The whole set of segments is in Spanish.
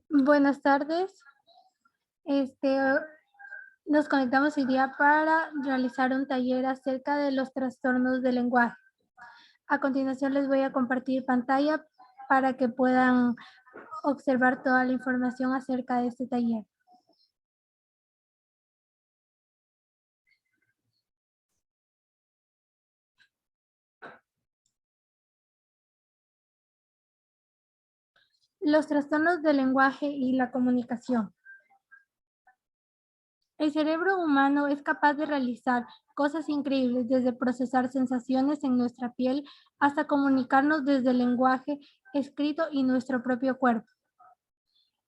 Buenas tardes. Este, Nos conectamos hoy día para realizar un taller acerca de los trastornos del lenguaje. A continuación les voy a compartir pantalla para que puedan observar toda la información acerca de este taller. Los trastornos del lenguaje y la comunicación. El cerebro humano es capaz de realizar cosas increíbles, desde procesar sensaciones en nuestra piel hasta comunicarnos desde el lenguaje escrito y nuestro propio cuerpo.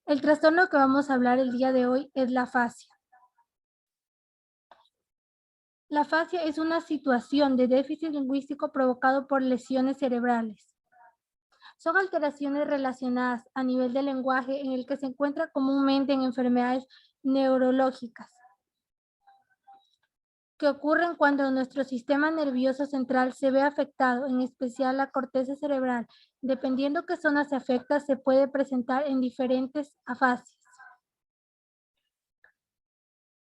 El trastorno que vamos a hablar el día de hoy es la afasia. La afasia es una situación de déficit lingüístico provocado por lesiones cerebrales. Son alteraciones relacionadas a nivel del lenguaje en el que se encuentra comúnmente en enfermedades neurológicas, que ocurren cuando nuestro sistema nervioso central se ve afectado, en especial la corteza cerebral. Dependiendo qué zona se afecta, se puede presentar en diferentes afasias.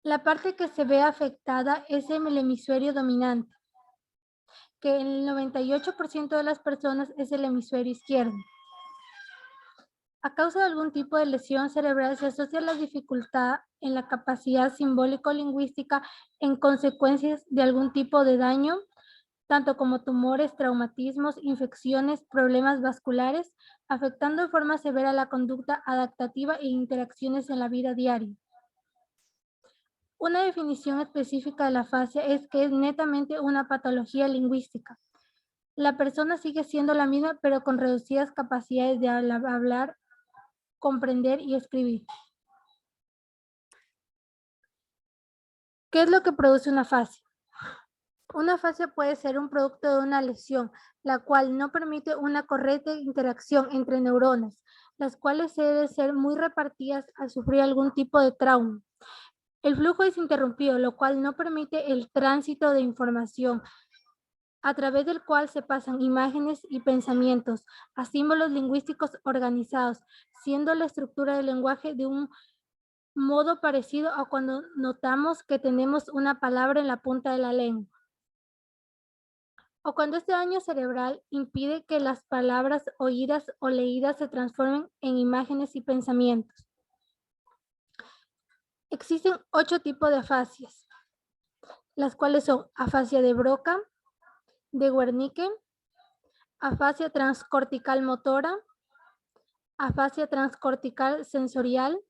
La parte que se ve afectada es el hemisferio dominante, que en el 98% de las personas es el hemisferio izquierdo. A causa de algún tipo de lesión cerebral se asocia la dificultad en la capacidad simbólico-lingüística en consecuencias de algún tipo de daño, tanto como tumores, traumatismos, infecciones, problemas vasculares, afectando de forma severa la conducta adaptativa e interacciones en la vida diaria. Una definición específica de la afasia es que es netamente una patología lingüística. La persona sigue siendo la misma, pero con reducidas capacidades de hablar, comprender y escribir. ¿Qué es lo que produce una afasia? Una afasia puede ser un producto de una lesión, la cual no permite una correcta interacción entre neuronas, las cuales deben ser muy repartidas al sufrir algún tipo de trauma. El flujo es interrumpido, lo cual no permite el tránsito de información, a través del cual se pasan imágenes y pensamientos a símbolos lingüísticos organizados, siendo la estructura del lenguaje de un modo parecido a cuando notamos que tenemos una palabra en la punta de la lengua, o cuando este daño cerebral impide que las palabras oídas o leídas se transformen en imágenes y pensamientos. Existen 8 tipos de afasias, las cuales son afasia de Broca, de Wernicke, afasia transcortical motora, afasia transcortical sensorial,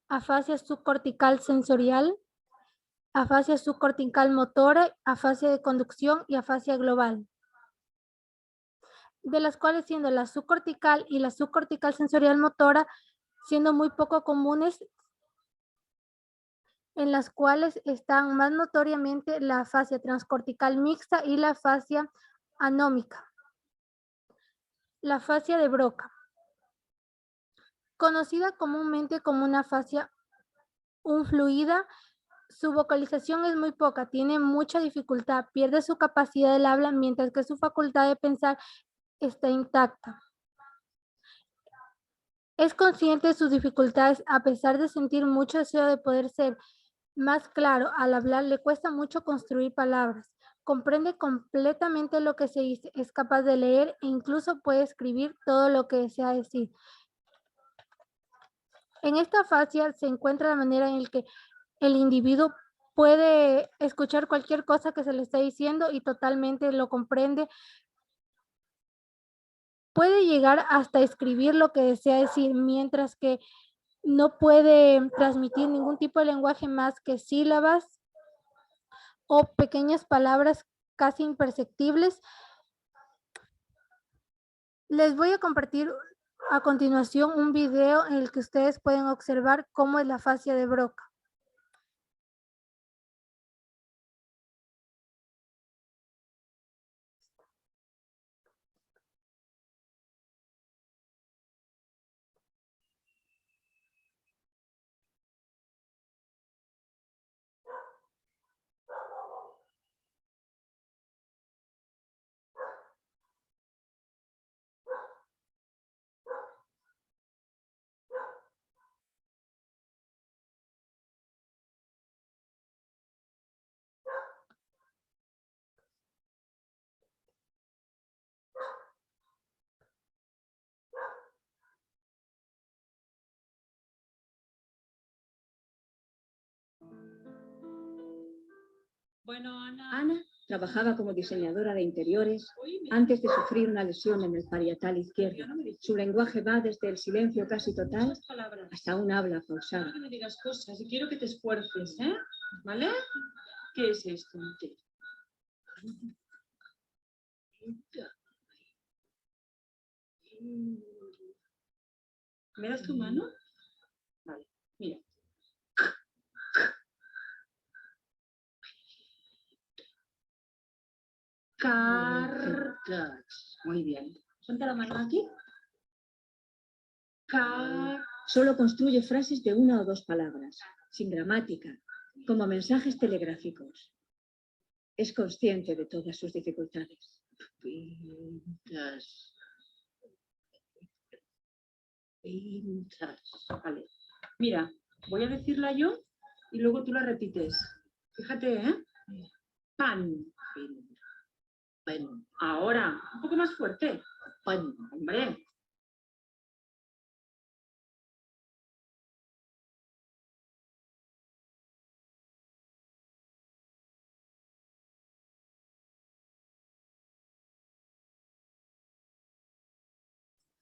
afasia subcortical sensorial, afasia subcortical motora, afasia de conducción y afasia global, de las cuales siendo la subcortical y la subcortical sensorial motora siendo muy poco comunes, en las cuales están más notoriamente la afasia transcortical mixta y la afasia anómica. La afasia de Broca, conocida comúnmente como una afasia unfluida, su vocalización es muy poca, tiene mucha dificultad, pierde su capacidad del habla, mientras que su facultad de pensar está intacta. Es consciente de sus dificultades, a pesar de sentir mucho deseo de poder ser más claro al hablar, le cuesta mucho construir palabras. Comprende completamente lo que se dice, es capaz de leer e incluso puede escribir todo lo que desea decir. En esta fase se encuentra la manera en la que el individuo puede escuchar cualquier cosa que se le esté diciendo y totalmente lo comprende. Puede llegar hasta escribir lo que desea decir, mientras que no puede transmitir ningún tipo de lenguaje más que sílabas o pequeñas palabras casi imperceptibles. Les voy a compartir a continuación un video en el que ustedes pueden observar cómo es la afasia de Broca. Bueno, Ana. Ana trabajaba como diseñadora de interiores antes de sufrir una lesión en el parietal izquierdo. Su lenguaje va desde el silencio casi total hasta un habla pausada. Quiero que me digas cosas y quiero que te esfuerces, ¿eh? ¿Vale? ¿Qué es esto? ¿Me das tu mano? Vale, mira. Muy bien. Ponte la mano aquí. Solo construye frases de una o dos palabras, sin gramática, como mensajes telegráficos. Es consciente de todas sus dificultades. Vale. Mira, voy a decirla yo y luego tú la repites. Fíjate, ¿eh? Pan. Pan. Ahora, un poco más fuerte. Pan. Hombre.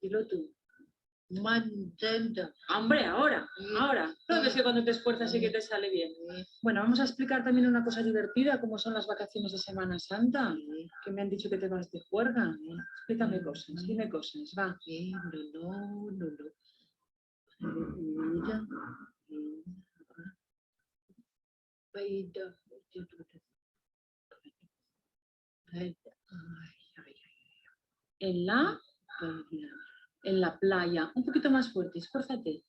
Dilo tú. Mantenta. Hombre, ahora. ¿No ves que cuando te esfuerzas sí que te sale bien? Bueno, vamos a explicar también una cosa divertida, como son las vacaciones de Semana Santa, que me han dicho que te vas de juerga. Explícame cosas, dime cosas, va. En la playa. Un poquito más fuerte, esfuérzate.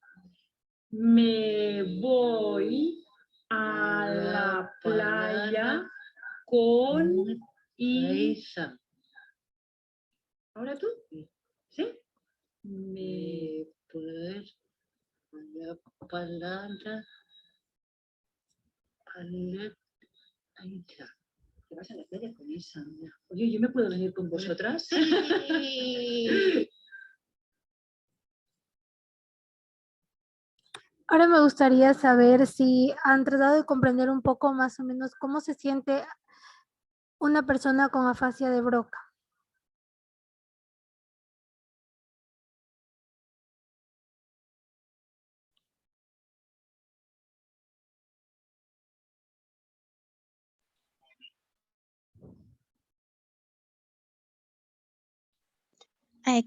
Me voy a la playa con Isa. ¿Ahora tú? ¿Sí? Me voy a la playa con Isa. ¿Te vas a la playa con Isa? Oye, ¿yo me puedo venir con vosotras? Sí. Ahora me gustaría saber si han tratado de comprender un poco más o menos cómo se siente una persona con afasia de Broca.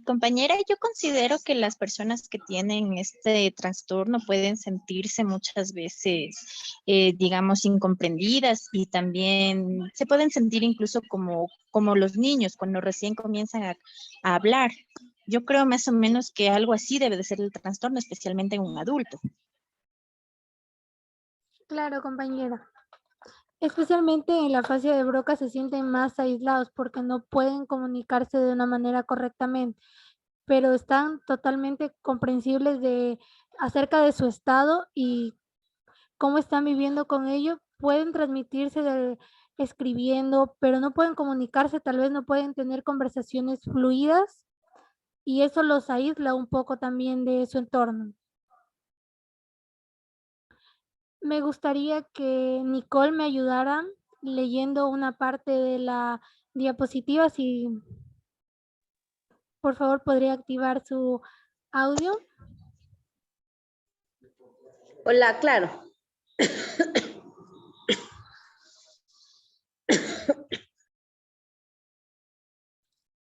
Compañera, yo considero que las personas que tienen este trastorno pueden sentirse muchas veces, digamos, incomprendidas y también se pueden sentir incluso como los niños cuando recién comienzan a hablar. Yo creo más o menos que algo así debe de ser el trastorno, especialmente en un adulto. Claro, compañera. Especialmente en la afasia de Broca se sienten más aislados porque no pueden comunicarse de una manera correctamente, pero están totalmente comprensibles acerca de su estado y cómo están viviendo con ello. Pueden transmitirse escribiendo, pero no pueden comunicarse, tal vez no pueden tener conversaciones fluidas y eso los aísla un poco también de su entorno. Me gustaría que Nicole me ayudara leyendo una parte de la diapositiva. Si por favor podría activar su audio. Hola, claro.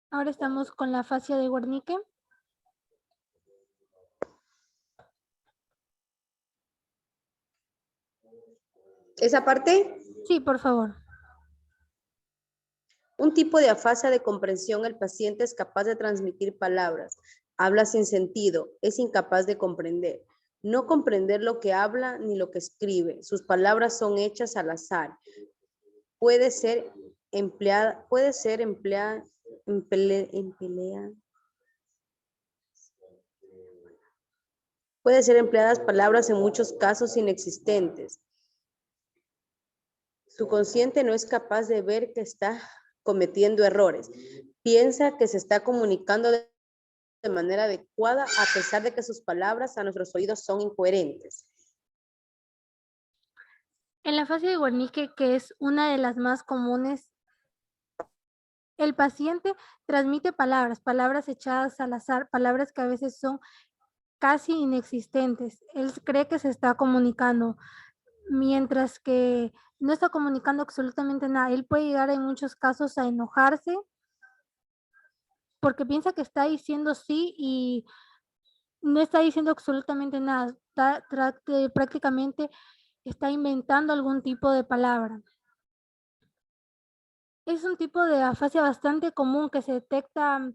Ahora estamos con la afasia de Wernicke. ¿Esa parte? Sí, por favor. Un tipo de afasia de comprensión, el paciente es capaz de transmitir palabras, habla sin sentido, es incapaz de comprender. No comprender lo que habla ni lo que escribe. Sus palabras son hechas al azar. Puede ser empleadas palabras en muchos casos inexistentes. Su consciente no es capaz de ver que está cometiendo errores. Piensa que se está comunicando de manera adecuada a pesar de que sus palabras a nuestros oídos son incoherentes. En la fascia de Wernicke, que es una de las más comunes, el paciente transmite palabras echadas al azar, palabras que a veces son casi inexistentes. Él cree que se está comunicando, mientras que no está comunicando absolutamente nada. Él puede llegar en muchos casos a enojarse porque piensa que está diciendo sí y no está diciendo absolutamente nada. Prácticamente está inventando algún tipo de palabra. Es un tipo de afasia bastante común que se detecta,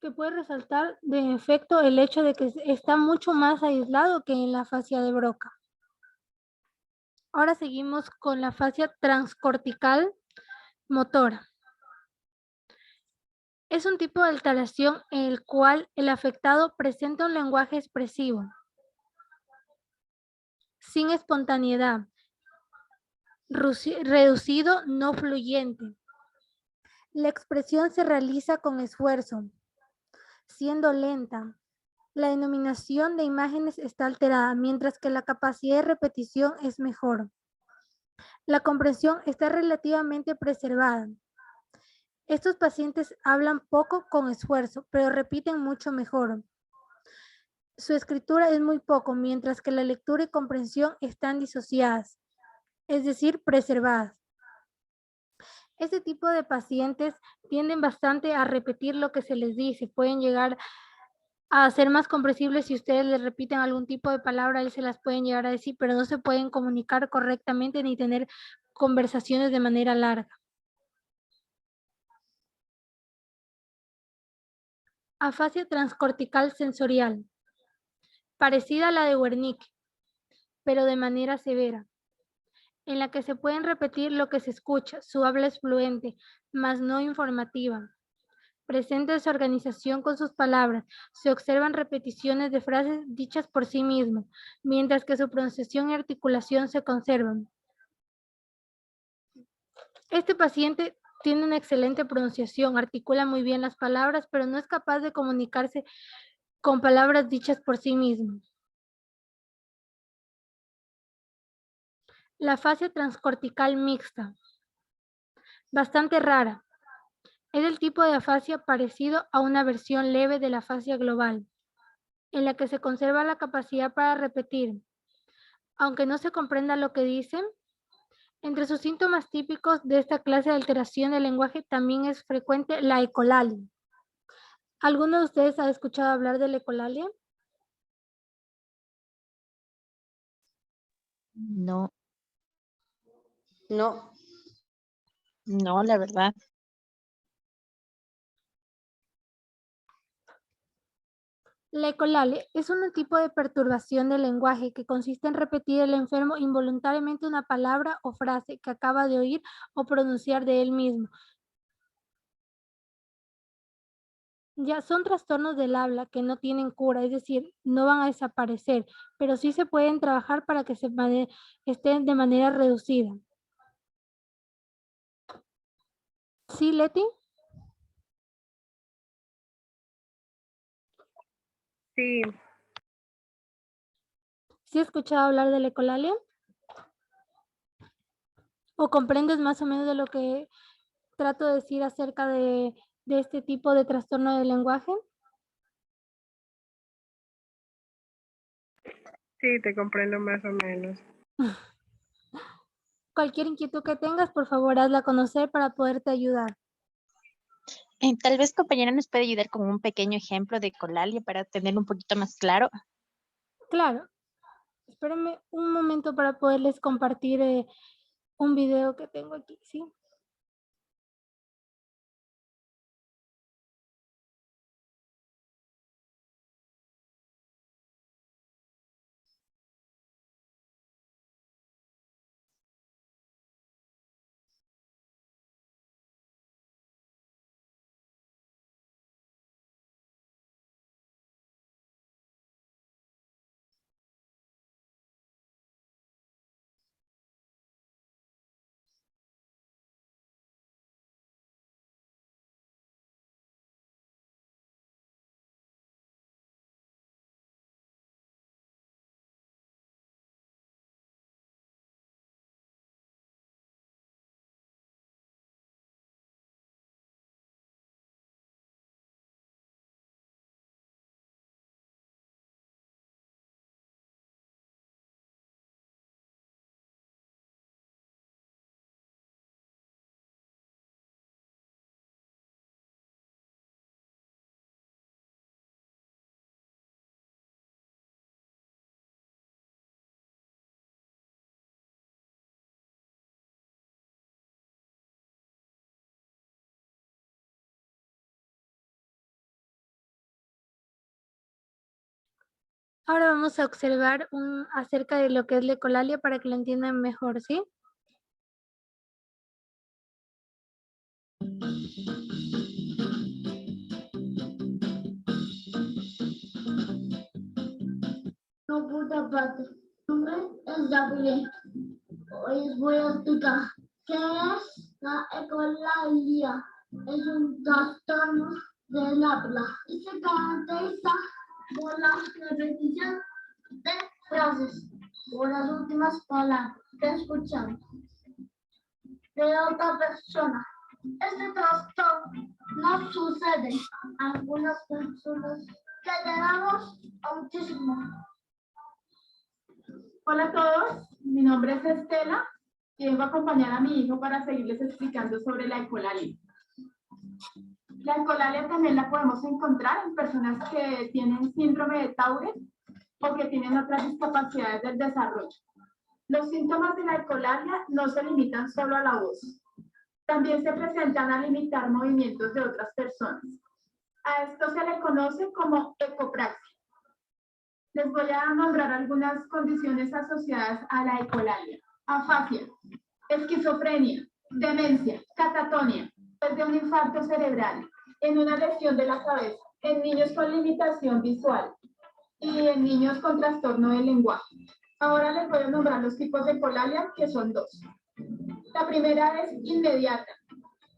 que puede resaltar de efecto el hecho de que está mucho más aislado que en la fascia de Broca. Ahora seguimos con la fascia transcortical motora. Es un tipo de alteración en el cual el afectado presenta un lenguaje expresivo, sin espontaneidad, reducido, no fluyente. La expresión se realiza con esfuerzo, siendo lenta. La denominación de imágenes está alterada, mientras que la capacidad de repetición es mejor. La comprensión está relativamente preservada. Estos pacientes hablan poco con esfuerzo, pero repiten mucho mejor. Su escritura es muy poco, mientras que la lectura y comprensión están disociadas, es decir, preservadas. Este tipo de pacientes tienden bastante a repetir lo que se les dice, pueden llegar a ser más comprensibles si ustedes les repiten algún tipo de palabra, él se las pueden llegar a decir, pero no se pueden comunicar correctamente ni tener conversaciones de manera larga. Afasia transcortical sensorial, parecida a la de Wernicke, pero de manera severa, en la que se pueden repetir lo que se escucha. Su habla es fluente, mas no informativa. Presenta desorganización con sus palabras. Se observan repeticiones de frases dichas por sí mismo, mientras que su pronunciación y articulación se conservan. Este paciente tiene una excelente pronunciación, articula muy bien las palabras, pero no es capaz de comunicarse con palabras dichas por sí mismo. La fascia transcortical mixta, bastante rara. Es el tipo de afasia parecido a una versión leve de la afasia global, en la que se conserva la capacidad para repetir, aunque no se comprenda lo que dicen. Entre sus síntomas típicos de esta clase de alteración del lenguaje también es frecuente la ecolalia. ¿Alguno de ustedes ha escuchado hablar de la ecolalia? No, No, no, la verdad. La ecolalia es un tipo de perturbación del lenguaje que consiste en repetir el enfermo involuntariamente una palabra o frase que acaba de oír o pronunciar de él mismo. Ya son trastornos del habla que no tienen cura, es decir, no van a desaparecer, pero sí se pueden trabajar para que estén de manera reducida. ¿Sí, Leti? Sí, ¿Sí has escuchado hablar de la ecolalia? ¿O comprendes más o menos de lo que trato de decir acerca de este tipo de trastorno del lenguaje? sí, te comprendo más o menos. Cualquier inquietud que tengas, por favor, hazla conocer para poderte ayudar. Tal vez compañera nos puede ayudar con un pequeño ejemplo de colalia para tener un poquito más claro. Claro, espérenme un momento para poderles compartir un video que tengo aquí, ¿sí? Ahora vamos a observar acerca de lo que es la ecolalia para que lo entiendan mejor, ¿sí? No, puta parte. Mi nombre es Gabriel. Hoy les voy a explicar qué es la ecolalia. Es un trastorno del habla y se caracteriza por la repetición de frases o las últimas palabras que escuchamos de otra persona. Este trastorno no sucede a algunas personas que tenemos autismo. Hola a todos, mi nombre es Estela y vengo a acompañar a mi hijo para seguirles explicando sobre la ecolalia. La ecolalia también la podemos encontrar en personas que tienen síndrome de Tourette o que tienen otras discapacidades del desarrollo. Los síntomas de la ecolalia no se limitan solo a la voz. También se presentan a limitar movimientos de otras personas. A esto se le conoce como ecopraxia. Les voy a nombrar algunas condiciones asociadas a la ecolalia. Afasia, esquizofrenia, demencia, catatonia, después de un infarto cerebral, en una lesión de la cabeza, en niños con limitación visual y en niños con trastorno del lenguaje. Ahora les voy a nombrar los tipos de ecolalia, que son dos. La primera es inmediata.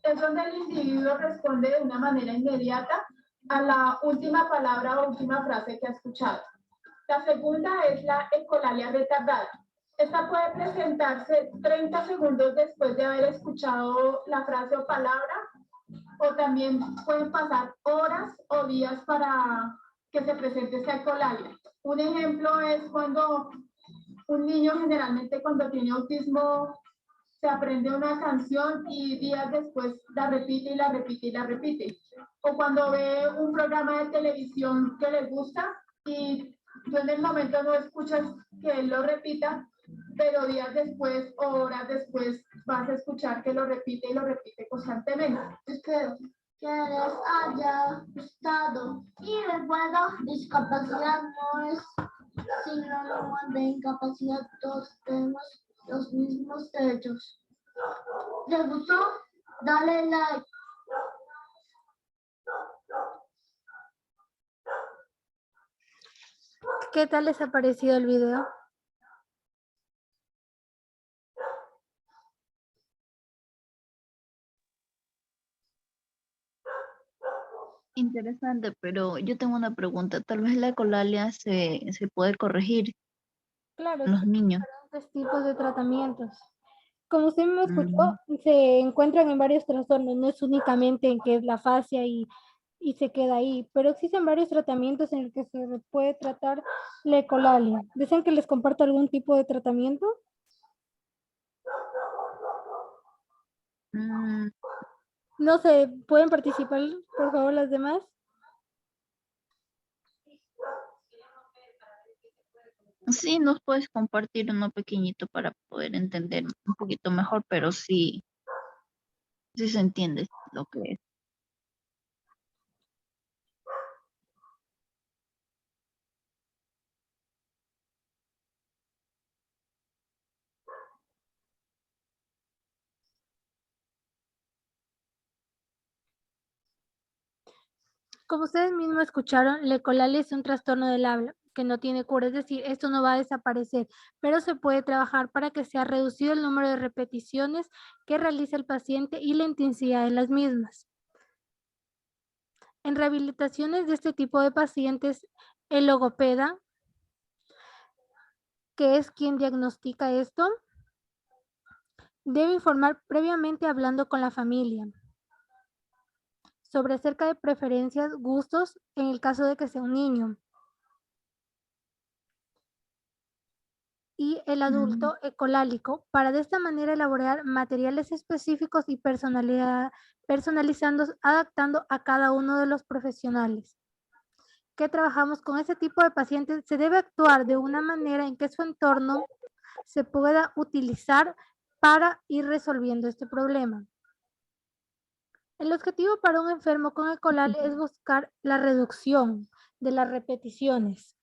Es donde el individuo responde de una manera inmediata a la última palabra o última frase que ha escuchado. La segunda es la ecolalia retardada. Esta puede presentarse 30 segundos después de haber escuchado la frase o palabra, o también pueden pasar horas o días para que se presente esta ecolalia. Un ejemplo es cuando un niño, generalmente cuando tiene autismo, se aprende una canción y días después la repite y la repite y la repite. O cuando ve un programa de televisión que le gusta y tú en el momento no escuchas que él lo repita, pero días después o horas después vas a escuchar que lo repite y lo repite constantemente. Espero que les haya gustado. Y recuerdo, discapacidad no es sinónimo de incapacidad. Todos tenemos los mismos derechos. ¿Les gustó? Dale like. ¿Qué tal les ha parecido el video? Interesante, pero yo tengo una pregunta. Tal vez la ecolalia se puede corregir Claro, en los niños. diferentes tipos de tratamientos. Como usted me escuchó, Mm, se encuentran en varios trastornos, no es únicamente en que es la afasia y se queda ahí, pero existen varios tratamientos en el que se puede tratar la ecolalia. ¿Desean que les comparta algún tipo de tratamiento? mm, No sé, ¿pueden participar, por favor, las demás? sí, nos puedes compartir uno pequeñito para poder entender un poquito mejor, pero sí, sí se entiende lo que es. Como ustedes mismos escucharon, la ecolalia es un trastorno del habla que no tiene cura, es decir, esto no va a desaparecer, pero se puede trabajar para que sea reducido el número de repeticiones que realiza el paciente y la intensidad de las mismas. En rehabilitaciones de este tipo de pacientes, el logopeda, que es quien diagnostica esto, debe informar previamente hablando con la familia sobre acerca de preferencias, gustos, en el caso de que sea un niño. Y el adulto ecolálico, para de esta manera elaborar materiales específicos y personalizando, adaptando a cada uno de los profesionales que trabajamos con ese tipo de pacientes. Se debe actuar de una manera en que su entorno se pueda utilizar para ir resolviendo este problema. El objetivo para un enfermo con ecolalia es buscar la reducción de las repeticiones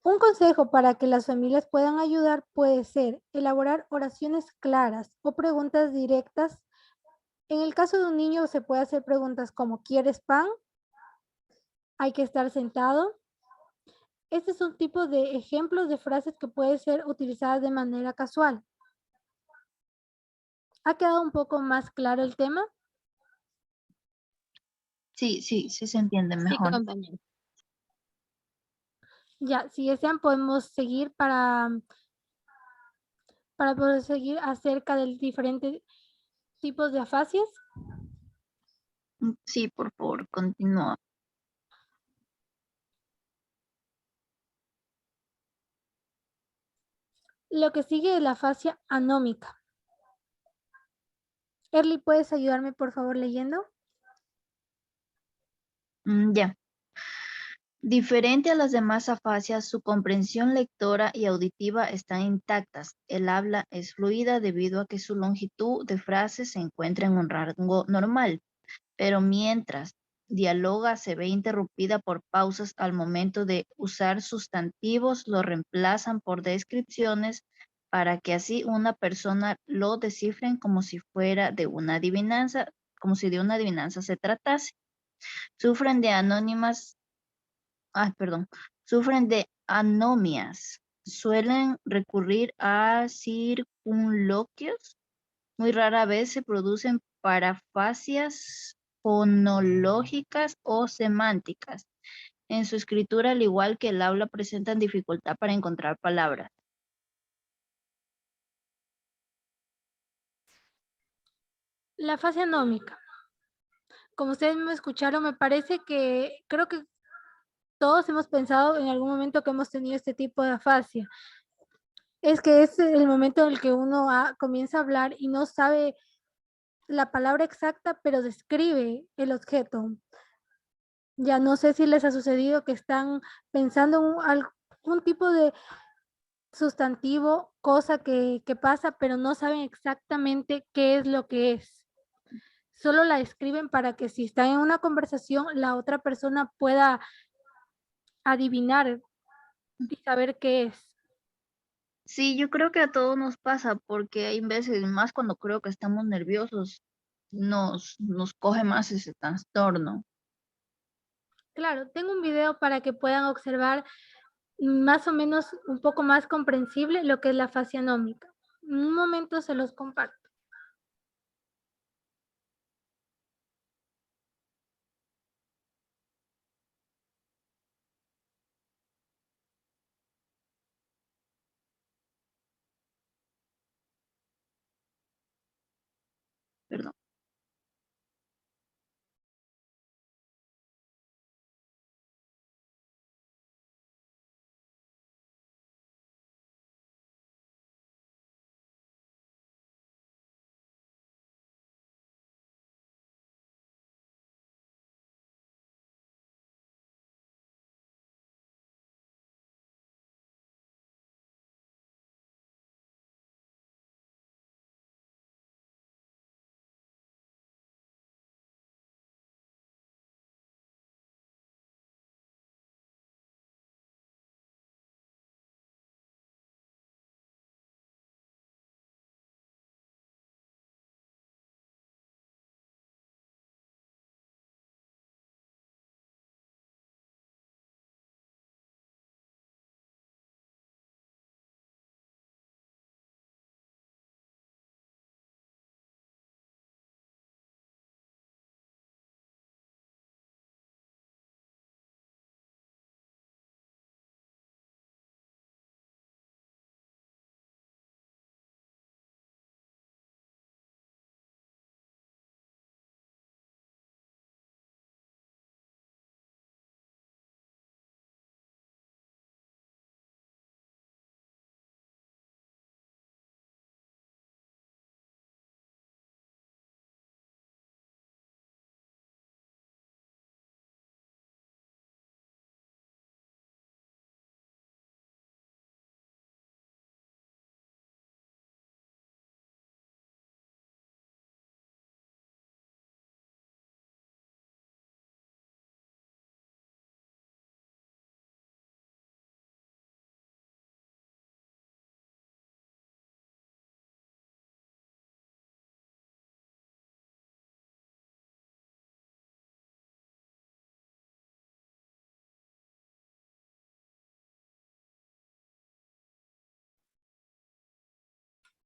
Un consejo para que las familias puedan ayudar puede ser elaborar oraciones claras o preguntas directas. En el caso de un niño se puede hacer preguntas como ¿quieres pan? ¿Hay que estar sentado? Este es un tipo de ejemplos de frases que pueden ser utilizadas de manera casual. ¿Ha quedado un poco más claro el tema? Sí, sí, sí se entiende Sí, mejor. compañera. Ya, si desean podemos seguir para poder seguir acerca del diferentes tipos de afasias. Sí, por favor, continúa. Lo que sigue es la afasia anómica. Erly, ¿puedes ayudarme por favor leyendo? Ya. Diferente a las demás afasias, su comprensión lectora y auditiva están intactas. El habla es fluida debido a que su longitud de frases se encuentra en un rango normal, pero mientras dialoga se ve interrumpida por pausas al momento de usar sustantivos, lo reemplazan por descripciones para que así una persona lo descifren como si fuera de una adivinanza, como si de una adivinanza se tratase. Sufren de anónimas sufren de anomias. Suelen recurrir a circunloquios. Muy rara vez se producen parafasias fonológicas o semánticas. En su escritura, al igual que el habla, presentan dificultad para encontrar palabras. La afasia anómica. Como ustedes me escucharon, me parece que creo que todos hemos pensado en algún momento que hemos tenido este tipo de afasia. Es que es el momento en el que uno comienza a hablar y no sabe la palabra exacta, pero describe el objeto. Ya no sé si les ha sucedido que están pensando en algún tipo de sustantivo, cosa que pasa, pero no saben exactamente qué es lo que es. Solo la escriben para que si están en una conversación, la otra persona pueda adivinar y saber qué es. Sí, yo creo que a todos nos pasa porque hay veces, más cuando creo que estamos nerviosos, nos coge más ese trastorno. Claro, tengo un video para que puedan observar más o menos un poco más comprensible lo que es la fascia anómica. En un momento se los comparto. Perdón.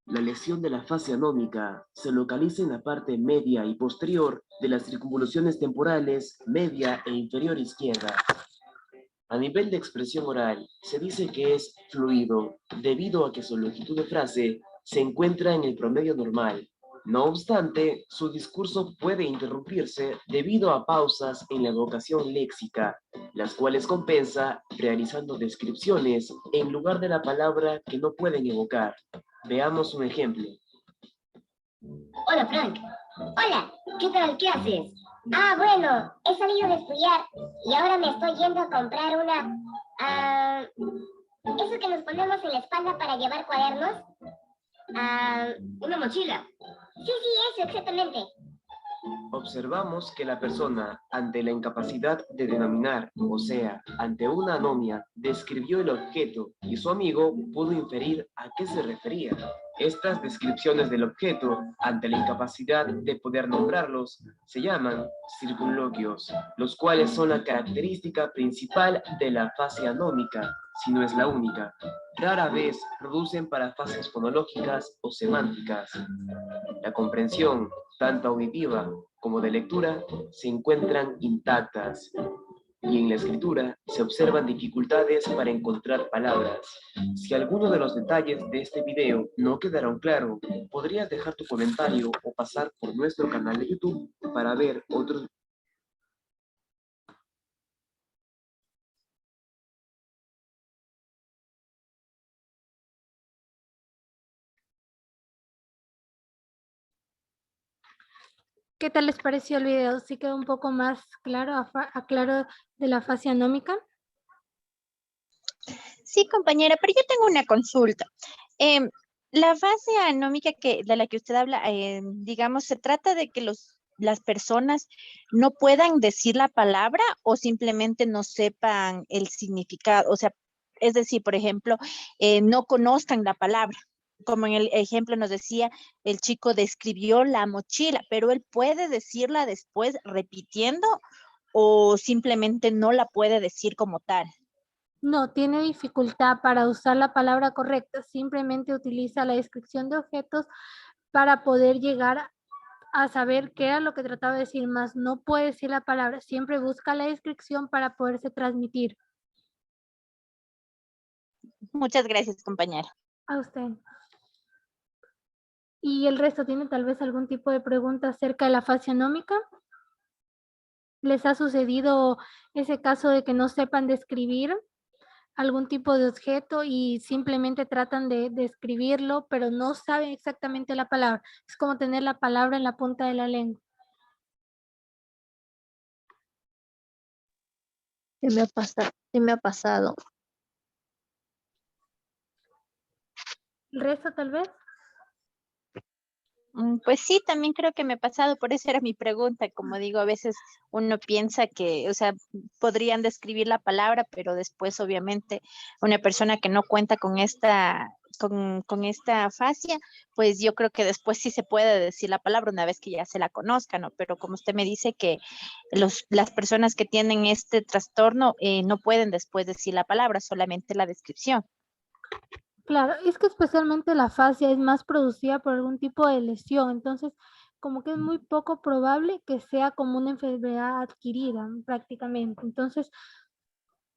La lesión de la fascia nómica se localiza en la parte media y posterior de las circunvoluciones temporales media e inferior izquierda. A nivel de expresión oral, se dice que es fluido debido a que su longitud de frase se encuentra en el promedio normal. No obstante, su discurso puede interrumpirse debido a pausas en la evocación léxica, las cuales compensa realizando descripciones en lugar de la palabra que no pueden evocar. Veamos un ejemplo. Hola, Frank. Hola, ¿qué tal? ¿Qué haces? Ah, bueno, he salido de estudiar y ahora me estoy yendo a comprar eso que nos ponemos en la espalda para llevar cuadernos. Una mochila. Sí, eso, exactamente. Observamos que la persona, ante la incapacidad de denominar, o sea, ante una anomia, describió el objeto y su amigo pudo inferir a qué se refería. Estas descripciones del objeto, ante la incapacidad de poder nombrarlos, se llaman circunloquios, los cuales son la característica principal de la fase anómica, si no es la única. Rara vez producen parafases fonológicas o semánticas. La comprensión, tanto auditiva como de lectura, se encuentran intactas. Y en la escritura se observan dificultades para encontrar palabras. Si alguno de los detalles de este video no quedaron claro, podrías dejar tu comentario o pasar por nuestro canal de YouTube para ver otros. ¿Qué tal les pareció el video? ¿Sí quedó un poco más claro, claro de la fase anómica? Sí, compañera, pero yo tengo una consulta. La fase anómica de la que usted habla, digamos, ¿se trata de que las personas no puedan decir la palabra o simplemente no sepan el significado? O sea, es decir, por ejemplo, no conozcan la palabra. Como en el ejemplo nos decía, el chico describió la mochila, pero él puede decirla después repitiendo o simplemente no la puede decir como tal. No, tiene dificultad para usar la palabra correcta, simplemente utiliza la descripción de objetos para poder llegar a saber qué era lo que trataba de decir, más no puede decir la palabra, siempre busca la descripción para poderse transmitir. Muchas gracias, compañera. A usted. ¿Y el resto tiene tal vez algún tipo de pregunta acerca de la fase anómica? ¿Les ha sucedido ese caso de que no sepan describir algún tipo de objeto y simplemente tratan de describirlo, pero no saben exactamente la palabra? Es como tener la palabra en la punta de la lengua. Sí me ha pasado. ¿El resto tal vez? Pues sí, también creo que me ha pasado, por eso era mi pregunta. Como digo, a veces uno piensa que, o sea, podrían describir la palabra, pero después obviamente una persona que no cuenta con con esta fascia, pues yo creo que después sí se puede decir la palabra una vez que ya se la conozca, ¿no? Pero como usted me dice que las personas que tienen este trastorno no pueden después decir la palabra, solamente la descripción. Claro, es que especialmente la fascia es más producida por algún tipo de lesión, entonces como que es muy poco probable que sea como una enfermedad adquirida prácticamente. Entonces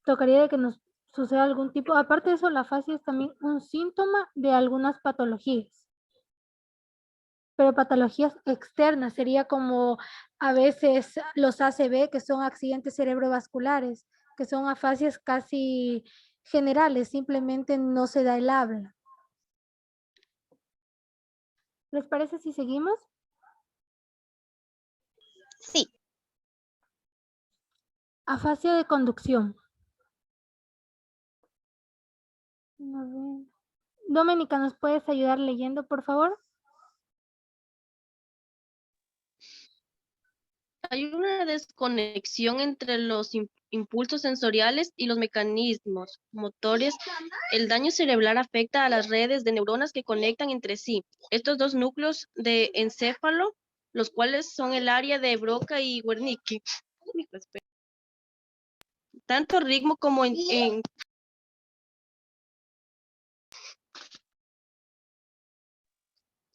tocaría de que nos suceda algún tipo, aparte de eso, la fascia es también un síntoma de algunas patologías, pero patologías externas, sería como a veces los ACV, que son accidentes cerebrovasculares, que son afasias casi generales, simplemente no se da el habla. ¿Les parece si seguimos? Sí. Afasia de conducción. A ver. Doménica, ¿nos puedes ayudar leyendo, por favor? Hay una desconexión entre los impulsos sensoriales y los mecanismos motores. El daño cerebral afecta a las redes de neuronas que conectan entre sí. Estos dos núcleos de encéfalo, los cuales son el área de Broca y Wernicke. Tanto ritmo como en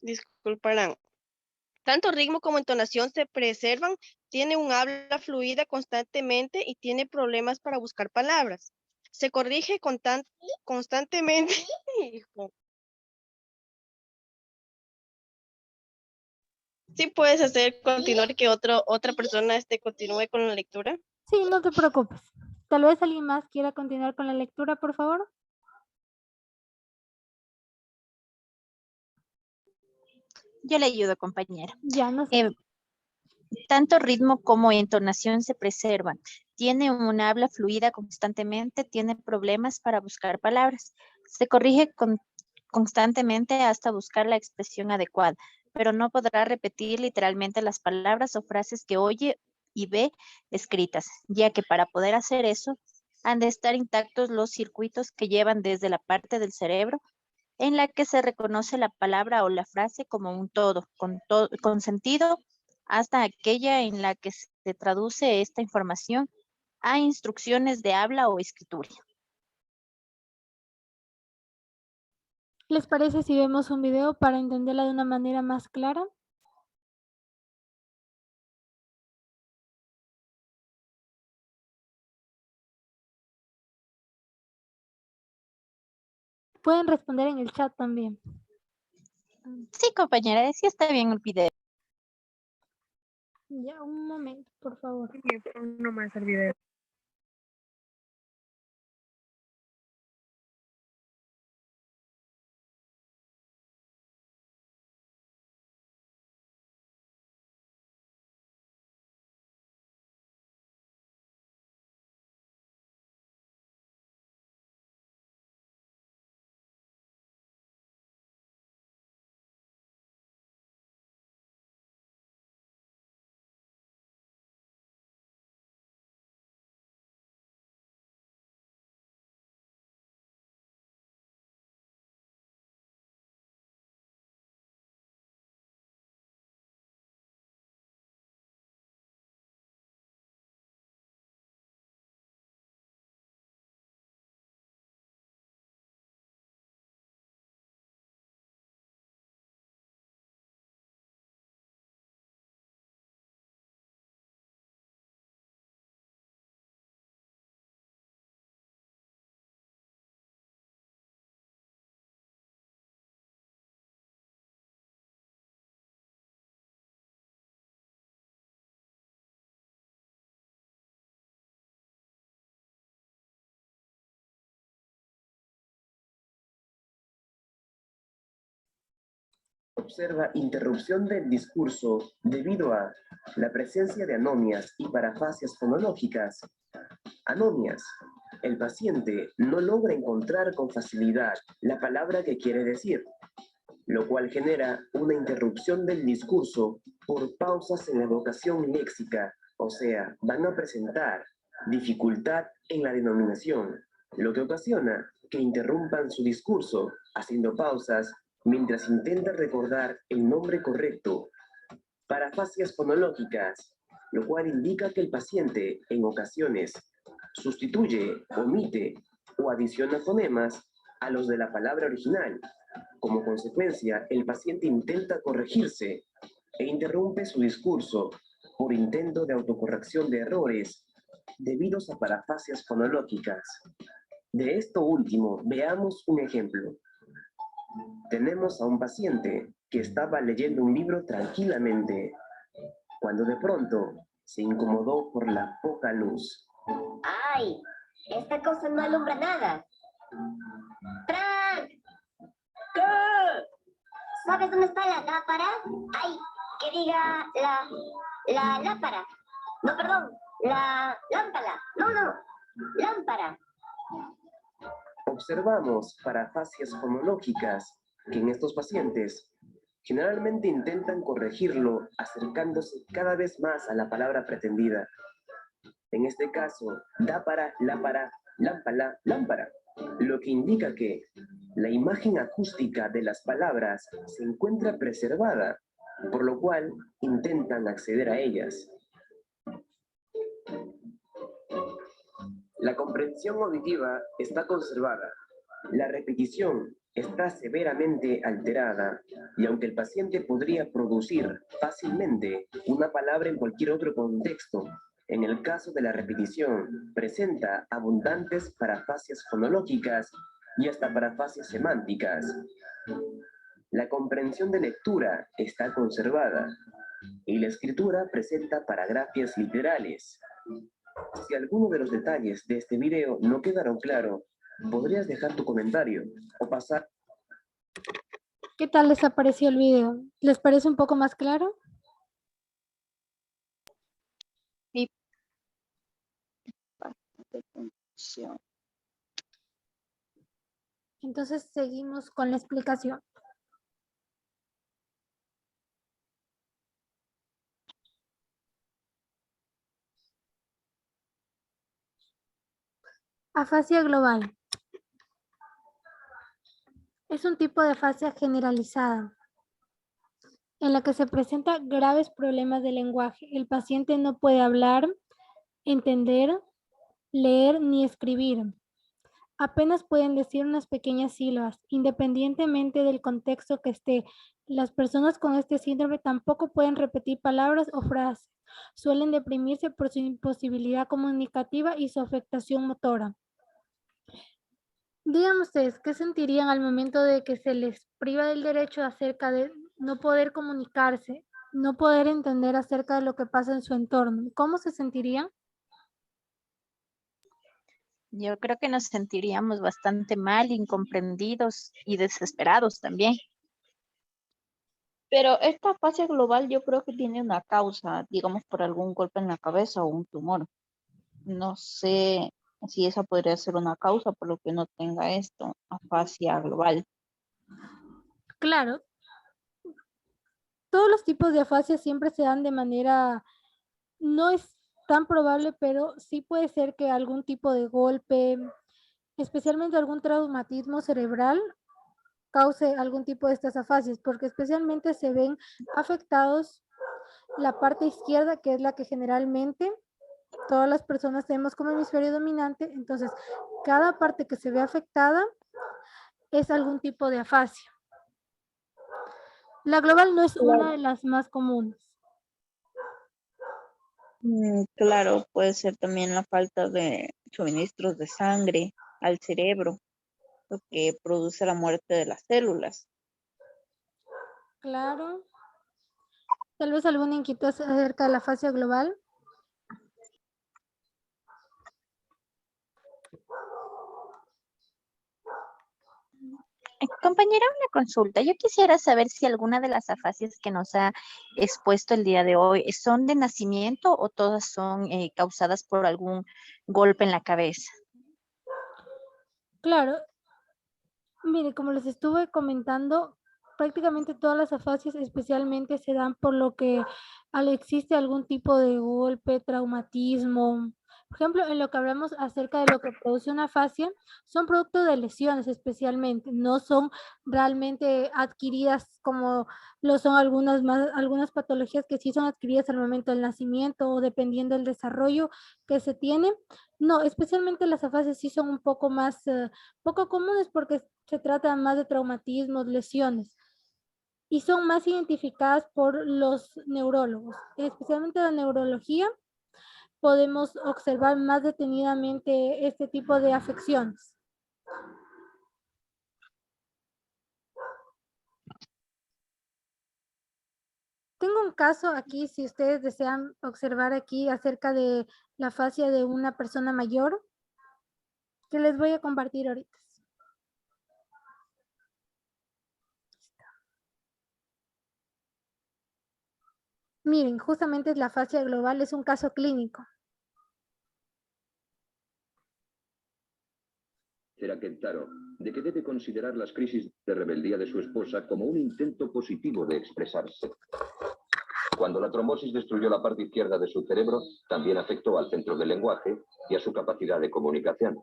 disculparán. Tanto ritmo como entonación se preservan, tiene un habla fluida constantemente y tiene problemas para buscar palabras. Se corrige constantemente. Hijo. Sí puedes hacer continuar que otra persona continúe con la lectura. Sí, no te preocupes. Tal vez alguien más quiera continuar con la lectura, por favor. Yo le ayudo, compañera. Ya, no sé. Tanto ritmo como entonación se preservan. Tiene un habla fluida constantemente, tiene problemas para buscar palabras. Se corrige constantemente hasta buscar la expresión adecuada, pero no podrá repetir literalmente las palabras o frases que oye y ve escritas, ya que para poder hacer eso han de estar intactos los circuitos que llevan desde la parte del cerebro en la que se reconoce la palabra o la frase como un todo, con sentido, hasta aquella en la que se traduce esta información a instrucciones de habla o escritura. ¿Les parece si vemos un video para entenderla de una manera más clara? Pueden responder en el chat también. Sí, compañera, sí está bien el video. Ya, un momento, por favor. Sí, uno más el video. Observa interrupción del discurso debido a la presencia de anomias y parafasias fonológicas. Anomias. El paciente no logra encontrar con facilidad la palabra que quiere decir, lo cual genera una interrupción del discurso por pausas en la evocación léxica, o sea, van a presentar dificultad en la denominación, lo que ocasiona que interrumpan su discurso haciendo pausas mientras intenta recordar el nombre correcto. Parafasias fonológicas, lo cual indica que el paciente en ocasiones sustituye, omite o adiciona fonemas a los de la palabra original. Como consecuencia, el paciente intenta corregirse e interrumpe su discurso por intento de autocorrección de errores debidos a parafasias fonológicas. De esto último, veamos un ejemplo. Tenemos a un paciente que estaba leyendo un libro tranquilamente, cuando de pronto se incomodó por la poca luz. ¡Ay! Esta cosa no alumbra nada. ¡Frank! ¿Qué? ¿Sabes dónde está la lámpara? ¡Ay! Que diga la lámpara. No, perdón. La lámpara. No, lámpara. Observamos parafasias fonológicas que en estos pacientes generalmente intentan corregirlo acercándose cada vez más a la palabra pretendida. En este caso, dápara, lámpara, lámpara, lámpara, lo que indica que la imagen acústica de las palabras se encuentra preservada, por lo cual intentan acceder a ellas. La comprensión auditiva está conservada. La repetición está severamente alterada y aunque el paciente podría producir fácilmente una palabra en cualquier otro contexto, en el caso de la repetición presenta abundantes parafasias fonológicas y hasta parafasias semánticas. La comprensión de lectura está conservada y la escritura presenta paragrafias literales. Si alguno de los detalles de este video no quedaron claros, podrías dejar tu comentario o pasar. ¿Qué tal les pareció el video? ¿Les parece un poco más claro? Sí. Entonces seguimos con la explicación. Afasia global. Es un tipo de afasia generalizada en la que se presentan graves problemas de lenguaje. El paciente no puede hablar, entender, leer ni escribir. Apenas pueden decir unas pequeñas sílabas, independientemente del contexto que esté. Las personas con este síndrome tampoco pueden repetir palabras o frases. Suelen deprimirse por su imposibilidad comunicativa y su afectación motora. Díganme ustedes, ¿qué sentirían al momento de que se les priva del derecho acerca de no poder comunicarse, no poder entender acerca de lo que pasa en su entorno? ¿Cómo se sentirían? Yo creo que nos sentiríamos bastante mal, incomprendidos y desesperados también. Pero esta afasia global yo creo que tiene una causa, digamos por algún golpe en la cabeza o un tumor. No sé si esa podría ser una causa por lo que uno tenga esto, afasia global. Claro, todos los tipos de afasia siempre se dan de manera, no es tan probable, pero sí puede ser que algún tipo de golpe, especialmente algún traumatismo cerebral, cause algún tipo de estas afasias, porque especialmente se ven afectados la parte izquierda, que es la que generalmente todas las personas tenemos como hemisferio dominante. Entonces, cada parte que se ve afectada es algún tipo de afasia. La global no es una de las más comunes. Claro, puede ser también la falta de suministros de sangre al cerebro, lo que produce la muerte de las células. Claro. Tal vez alguna inquietud acerca de la afasia global. Compañera, una consulta. Yo quisiera saber si alguna de las afasias que nos ha expuesto el día de hoy son de nacimiento o todas son causadas por algún golpe en la cabeza. Claro. Mire, como les estuve comentando, prácticamente todas las afasias especialmente se dan por lo que existe algún tipo de golpe, traumatismo. Por ejemplo, en lo que hablamos acerca de lo que produce una afasia, son producto de lesiones especialmente, no son realmente adquiridas como lo son algunas patologías que sí son adquiridas al momento del nacimiento o dependiendo del desarrollo que se tiene. No, especialmente las afasias sí son un poco más poco comunes porque se trata más de traumatismos, lesiones, y son más identificadas por los neurólogos. Especialmente la neurología, podemos observar más detenidamente este tipo de afecciones. Tengo un caso aquí, si ustedes desean observar aquí acerca de la afasia de una persona mayor, que les voy a compartir ahorita. Miren, justamente la afasia global es un caso clínico. Era Kentaro, de que debe considerar las crisis de rebeldía de su esposa como un intento positivo de expresarse. Cuando la trombosis destruyó la parte izquierda de su cerebro, también afectó al centro del lenguaje y a su capacidad de comunicación.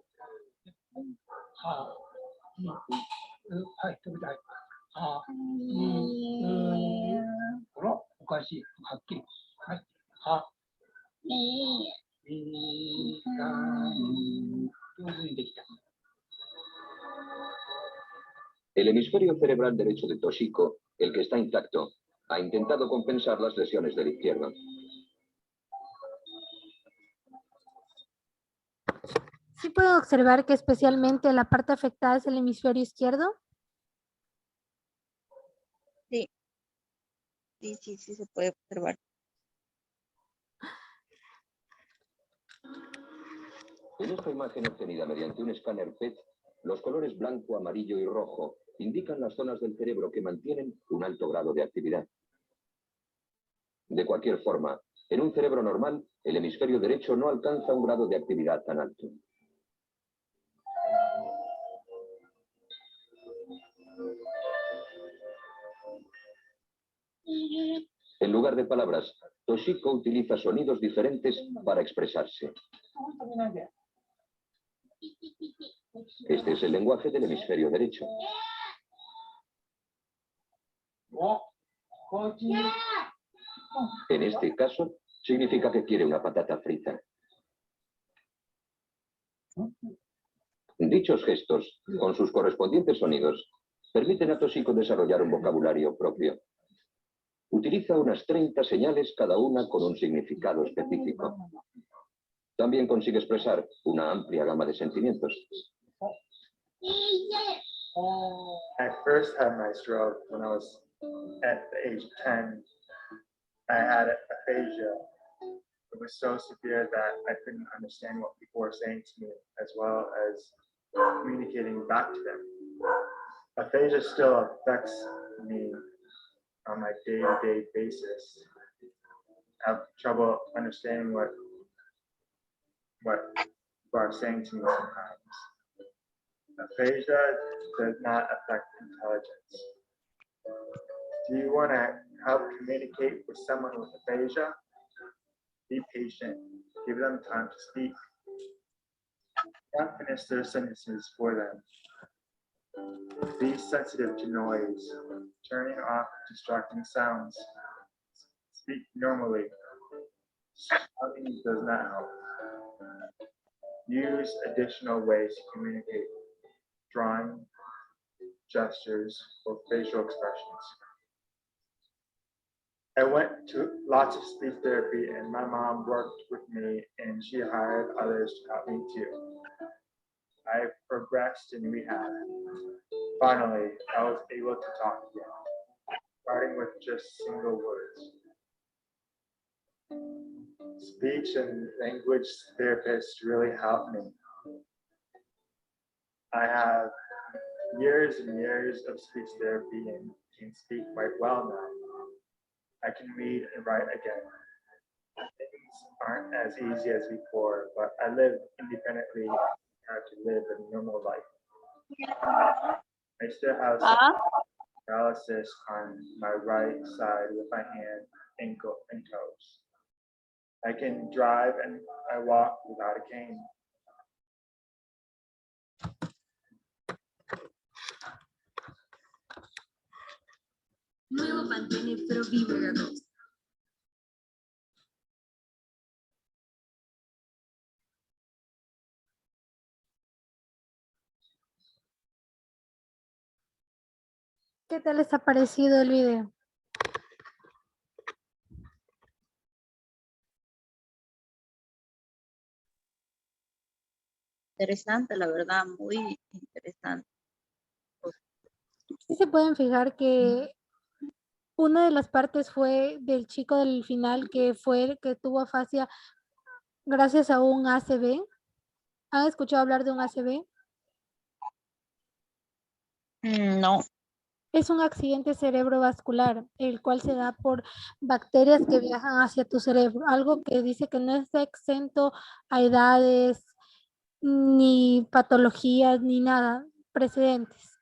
El hemisferio cerebral derecho de Toshiko, el que está intacto, ha intentado compensar las lesiones del izquierdo. Sí puedo observar que especialmente la parte afectada es el hemisferio izquierdo. Sí, sí se puede observar. En esta imagen obtenida mediante un escáner PET, los colores blanco, amarillo y rojo indican las zonas del cerebro que mantienen un alto grado de actividad. De cualquier forma, en un cerebro normal, el hemisferio derecho no alcanza un grado de actividad tan alto. En lugar de palabras, Toshiko utiliza sonidos diferentes para expresarse. Este es el lenguaje del hemisferio derecho. En este caso, significa que quiere una patata frita. Dichos gestos, con sus correspondientes sonidos, permiten a Toshiko desarrollar un vocabulario propio. Utiliza unas 30 señales, cada una con un significado específico. También consigue expresar una amplia gama de sentimientos. I first had my stroke when I was at the age of 10. I had aphasia. It was so severe that I couldn't understand what people were saying to me, as well as communicating back to them. Aphasia still affects me on my day-to-day basis. I have trouble understanding what people are saying to me sometimes. Aphasia does not affect intelligence. Do you want to help communicate with someone with aphasia? Be patient. Give them time to speak. Don't finish their sentences for them. Be sensitive to noise. Turning off distracting sounds. Speak normally. Shouting does not help. Use additional ways to communicate. Drawing, gestures, or facial expressions. I went to lots of speech therapy, and my mom worked with me, and she hired others to help me too. I progressed in rehab. Finally, I was able to talk again, starting with just single words. Speech and language therapists really helped me. I have years and years of speech therapy and can speak quite well now. I can read and write again. Things aren't as easy as before, but I live independently and have to live a normal life. I still have some paralysis on my right side with my hand, ankle, and toes. I can drive and I walk without a cane. Nuevo Pantene Pro Viva 2. ¿Qué tal les ha parecido el video? Interesante, la verdad, muy interesante. Sí se pueden fijar que una de las partes fue del chico del final que tuvo afasia gracias a un ACV. ¿Han escuchado hablar de un ACV? No. Es un accidente cerebrovascular, el cual se da por bacterias que viajan hacia tu cerebro, algo que dice que no está exento a edades, ni patologías, ni nada, precedentes.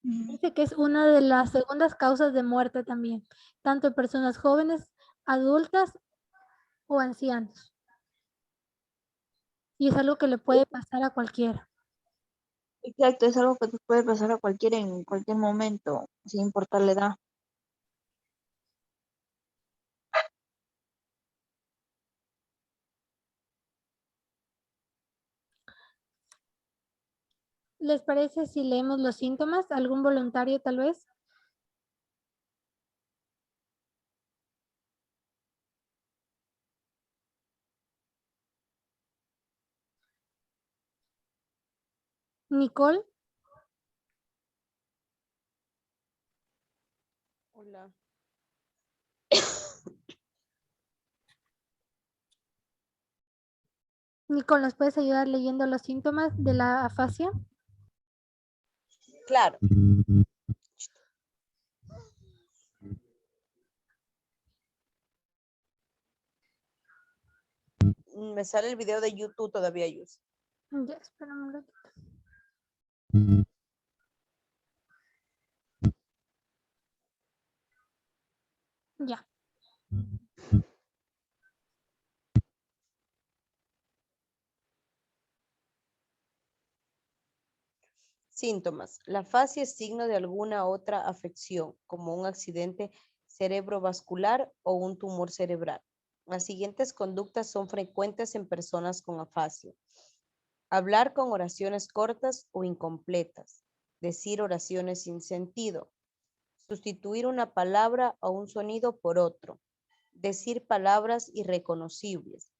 Dice que es una de las segundas causas de muerte también, tanto en personas jóvenes, adultas o ancianos. Y es algo que le puede pasar a cualquiera. Exacto, es algo que te puede pasar a cualquiera en cualquier momento, sin importar la edad. ¿Les parece si leemos los síntomas? ¿Algún voluntario tal vez? Nicole. Hola. Nicole, ¿nos puedes ayudar leyendo los síntomas de la afasia? Claro. Me sale el video de YouTube todavía, Yus. Ya, espérame un ratito. Ya. Síntomas. La afasia es signo de alguna otra afección, como un accidente cerebrovascular o un tumor cerebral. Las siguientes conductas son frecuentes en personas con afasia. Hablar con oraciones cortas o incompletas. Decir oraciones sin sentido. Sustituir una palabra o un sonido por otro. Decir palabras irreconocibles.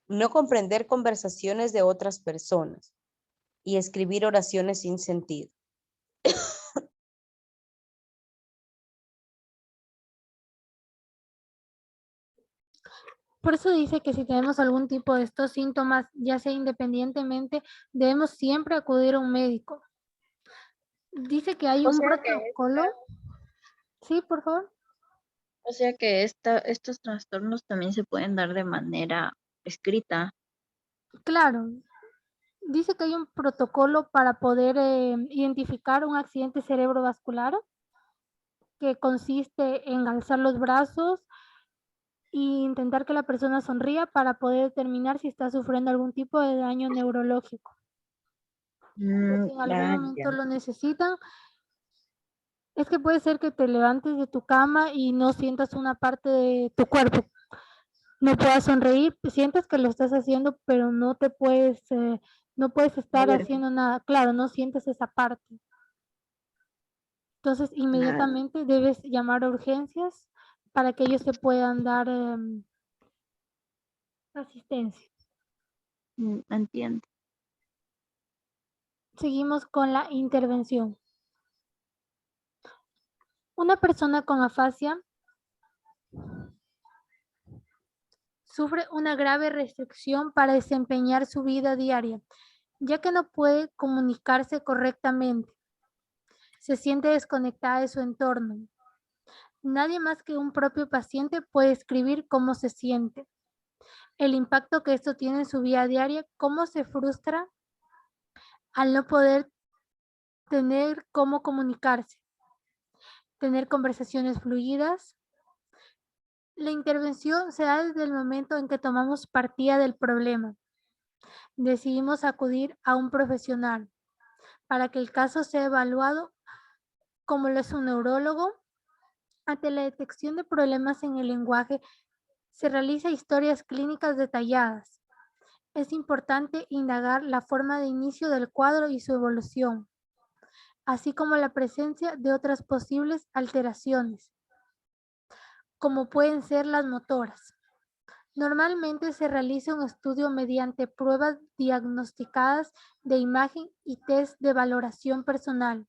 No comprender conversaciones de otras personas. Y escribir oraciones sin sentido. Por eso dice que si tenemos algún tipo de estos síntomas, ya sea independientemente, debemos siempre acudir a un médico. Dice que hay O un sea que protocolo. Sí, por favor. O sea que estos trastornos también se pueden dar de manera escrita. Claro. Dice que hay un protocolo para poder identificar un accidente cerebrovascular que consiste en alzar los brazos e intentar que la persona sonría para poder determinar si está sufriendo algún tipo de daño neurológico. Si en algún momento lo necesitan, es que puede ser que te levantes de tu cama y no sientas una parte de tu cuerpo. No puedas sonreír, sientes que lo estás haciendo, pero no puedes estar Mover. haciendo nada. Claro, no sientes esa parte. Entonces, inmediatamente debes llamar a urgencias para que ellos te puedan dar asistencia. Entiendo. Seguimos con la intervención. Una persona con afasia sufre una grave restricción para desempeñar su vida diaria, ya que no puede comunicarse correctamente. Se siente desconectada de su entorno. Nadie más que un propio paciente puede escribir cómo se siente, el impacto que esto tiene en su vida diaria, cómo se frustra al no poder tener cómo comunicarse, tener conversaciones fluidas. La intervención se da desde el momento en que tomamos partida del problema. Decidimos acudir a un profesional para que el caso sea evaluado como lo es un neurólogo. Ante la detección de problemas en el lenguaje, se realiza historias clínicas detalladas. Es importante indagar la forma de inicio del cuadro y su evolución, así como la presencia de otras posibles alteraciones, como pueden ser las motoras. Normalmente se realiza un estudio mediante pruebas diagnosticadas de imagen y test de valoración personal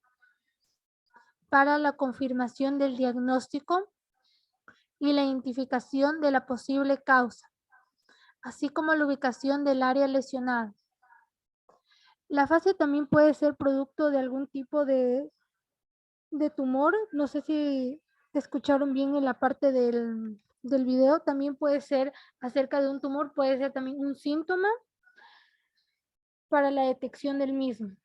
para la confirmación del diagnóstico y la identificación de la posible causa, así como la ubicación del área lesionada. La afasia también puede ser producto de algún tipo de tumor. No sé si escucharon bien en la parte del video. También puede ser acerca de un tumor, puede ser también un síntoma para la detección del mismo.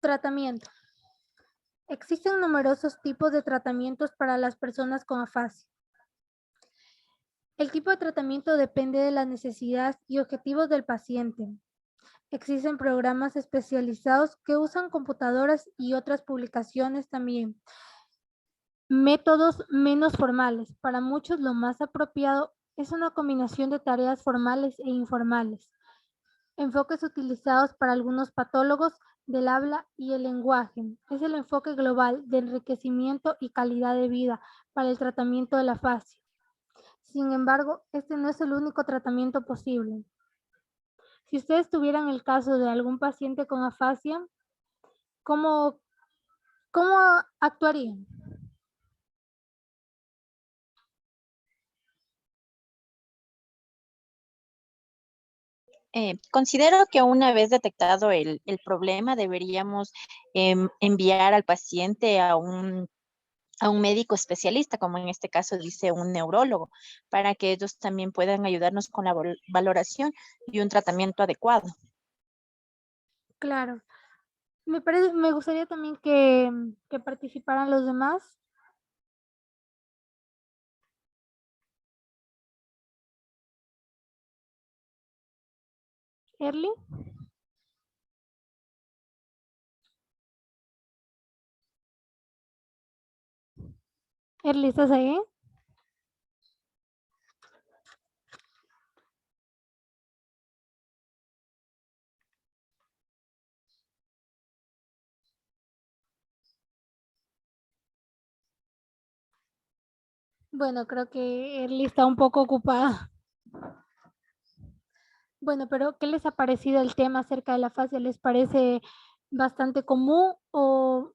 Tratamiento. Existen numerosos tipos de tratamientos para las personas con afasia. El tipo de tratamiento depende de las necesidades y objetivos del paciente. Existen programas especializados que usan computadoras y otras publicaciones también. Métodos menos formales. Para muchos lo más apropiado es una combinación de tareas formales e informales. Enfoques utilizados para algunos patólogos del habla y el lenguaje. Es el enfoque global de enriquecimiento y calidad de vida para el tratamiento de la afasia. Sin embargo, este no es el único tratamiento posible. Si ustedes tuvieran el caso de algún paciente con afasia, ¿cómo actuarían? Considero que una vez detectado el problema, deberíamos enviar al paciente a un médico especialista, como en este caso dice un neurólogo, para que ellos también puedan ayudarnos con la valoración y un tratamiento adecuado. Claro. Me gustaría también que participaran los demás. Erly. Erly, ¿estás ahí? Bueno, creo que Erly está un poco ocupada. Bueno, pero ¿qué les ha parecido el tema acerca de la afasia? ¿Les parece bastante común o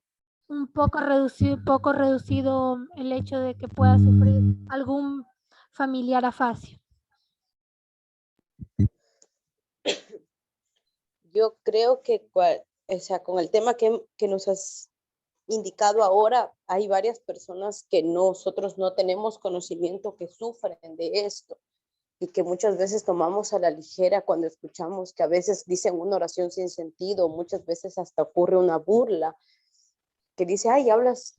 un poco reducido el hecho de que pueda sufrir algún familiar afasia? Yo creo que, o sea, con el tema que nos has indicado ahora, hay varias personas que nosotros no tenemos conocimiento que sufren de esto y que muchas veces tomamos a la ligera cuando escuchamos que a veces dicen una oración sin sentido, muchas veces hasta ocurre una burla que dice, ay, hablas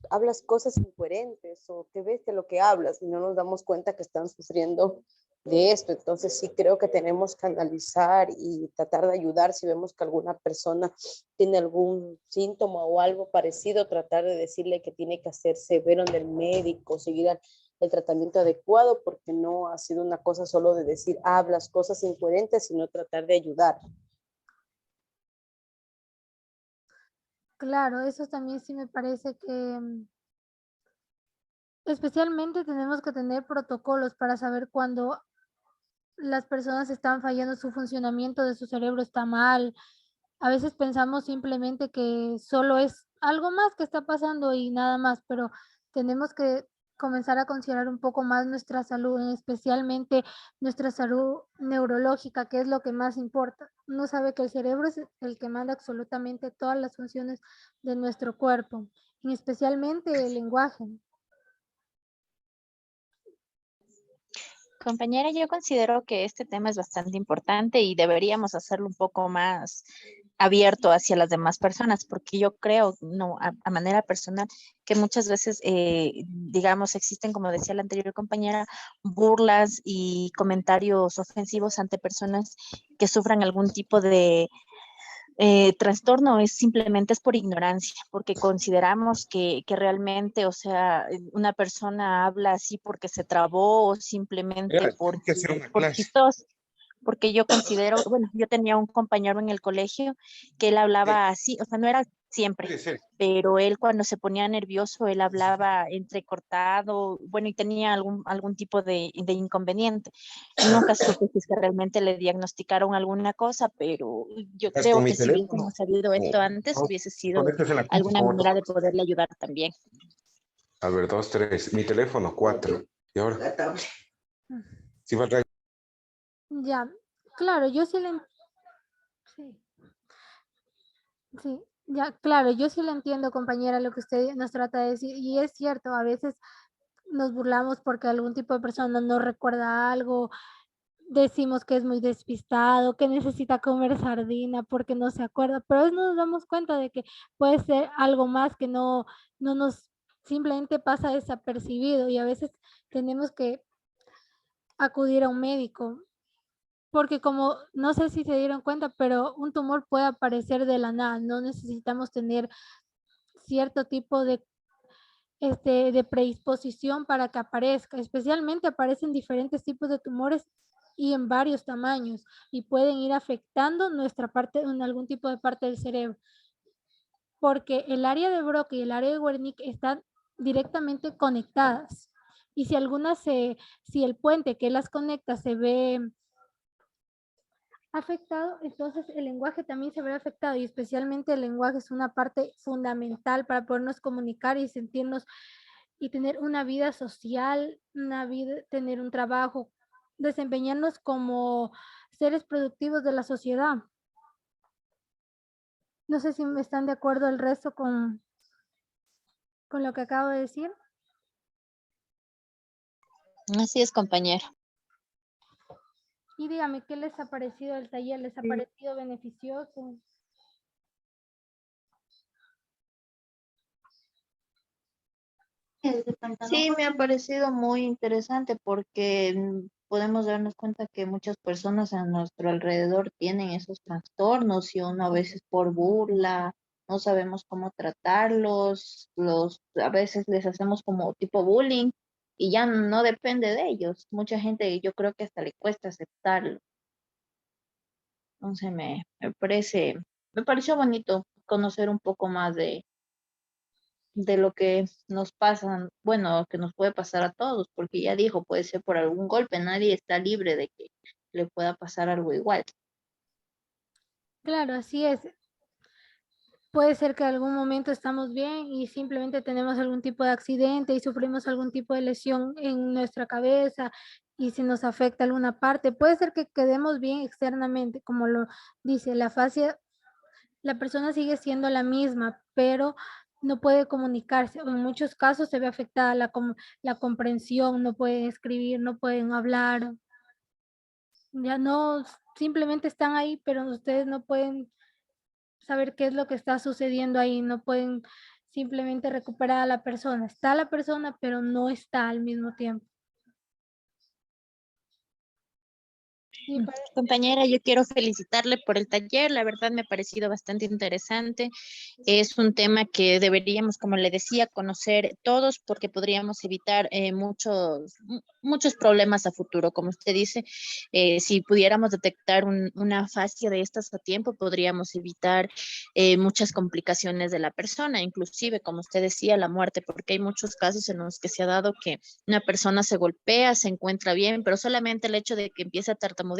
cosas incoherentes o qué ves de lo que hablas y no nos damos cuenta que están sufriendo de esto. Entonces sí creo que tenemos que analizar y tratar de ayudar si vemos que alguna persona tiene algún síntoma o algo parecido, tratar de decirle que tiene que hacerse ver donde el médico, seguir el tratamiento adecuado, porque no ha sido una cosa solo de decir hablas cosas incoherentes, sino tratar de ayudar. Claro, eso también sí me parece que especialmente tenemos que tener protocolos para saber cuando las personas están fallando, su funcionamiento de su cerebro está mal. A veces pensamos simplemente que solo es algo más que está pasando y nada más, pero tenemos que comenzar a considerar un poco más nuestra salud, especialmente nuestra salud neurológica, que es lo que más importa. Uno sabe que el cerebro es el que manda absolutamente todas las funciones de nuestro cuerpo, y especialmente el lenguaje. Compañera, yo considero que este tema es bastante importante y deberíamos hacerlo un poco más abierto hacia las demás personas, porque yo creo, no, a manera personal, que muchas veces, digamos, existen, como decía la anterior compañera, burlas y comentarios ofensivos ante personas que sufran algún tipo de trastorno, simplemente es por ignorancia, porque consideramos que realmente, o sea, una persona habla así porque se trabó o simplemente por chistoso. Porque yo considero, bueno, yo tenía un compañero en el colegio que él hablaba así, o sea, no era siempre, pero él cuando se ponía nervioso, él hablaba entrecortado, bueno, y tenía algún tipo de inconveniente. Nunca supe si es que realmente le diagnosticaron alguna cosa, pero yo creo que si hubiésemos sabido esto antes, hubiese sido alguna manera de poderle ayudar también. A ver, 2, 3, mi teléfono, 4. ¿Y ahora? Sí, falta. Ya, claro, yo sí sí, ya, claro, yo sí le entiendo, compañera, lo que usted nos trata de decir, y es cierto, a veces nos burlamos porque algún tipo de persona no recuerda algo, decimos que es muy despistado, que necesita comer sardina porque no se acuerda, pero a veces nos damos cuenta de que puede ser algo más que no nos simplemente pasa desapercibido, y a veces tenemos que acudir a un médico. Porque como, no sé si se dieron cuenta, pero un tumor puede aparecer de la nada. No necesitamos tener cierto tipo de de predisposición para que aparezca. Especialmente aparecen diferentes tipos de tumores y en varios tamaños y pueden ir afectando nuestra parte, en algún tipo de parte del cerebro. Porque el área de Broca y el área de Wernicke están directamente conectadas. Y si si el puente que las conecta se ve afectado, entonces el lenguaje también se verá afectado, y especialmente el lenguaje es una parte fundamental para podernos comunicar y sentirnos y tener una vida social, tener un trabajo, desempeñarnos como seres productivos de la sociedad. No sé si me están de acuerdo el resto con lo que acabo de decir. Así es, compañero. Y dígame, ¿qué les ha parecido el taller? ¿Les ha parecido beneficioso? Sí, me ha parecido muy interesante porque podemos darnos cuenta que muchas personas a nuestro alrededor tienen esos trastornos y uno a veces por burla no sabemos cómo tratarlos, a veces les hacemos como tipo bullying y ya no depende de ellos. Mucha gente yo creo que hasta le cuesta aceptarlo. Entonces me pareció bonito conocer un poco más de lo que nos pasa, bueno, que nos puede pasar a todos, porque ya dijo, puede ser por algún golpe, nadie está libre de que le pueda pasar algo igual. Claro, así es. Puede ser que en algún momento estamos bien y simplemente tenemos algún tipo de accidente y sufrimos algún tipo de lesión en nuestra cabeza y si nos afecta alguna parte. Puede ser que quedemos bien externamente, como lo dice la fascia, la persona sigue siendo la misma, pero no puede comunicarse. En muchos casos se ve afectada la comprensión, no pueden escribir, no pueden hablar. Ya no, simplemente están ahí, pero ustedes no pueden saber qué es lo que está sucediendo ahí, no pueden simplemente recuperar a la persona. Está la persona, pero no está al mismo tiempo. Y Compañera, yo quiero felicitarle por el taller, la verdad me ha parecido bastante interesante. Es un tema que deberíamos, como le decía, conocer todos porque podríamos evitar muchos problemas a futuro. Como usted dice, si pudiéramos detectar una fascia de estas a tiempo, podríamos evitar muchas complicaciones de la persona, inclusive, como usted decía, la muerte, porque hay muchos casos en los que se ha dado que una persona se golpea, se encuentra bien, pero solamente el hecho de que empiece a tartamudear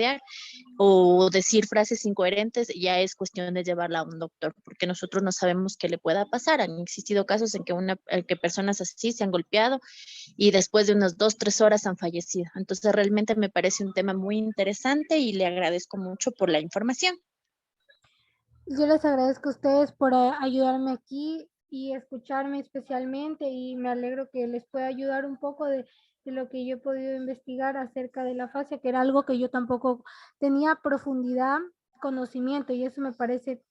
o decir frases incoherentes ya es cuestión de llevarla a un doctor, porque nosotros no sabemos qué le pueda pasar. Han existido casos en que personas así se han golpeado y después de unas 2, 3 horas han fallecido. Entonces realmente me parece un tema muy interesante y le agradezco mucho por la información. yo les agradezco a ustedes por ayudarme aquí y escucharme especialmente, y me alegro que les pueda ayudar un poco de lo que yo he podido investigar acerca de la fascia, que era algo que yo tampoco tenía profundidad, conocimiento, y eso me parece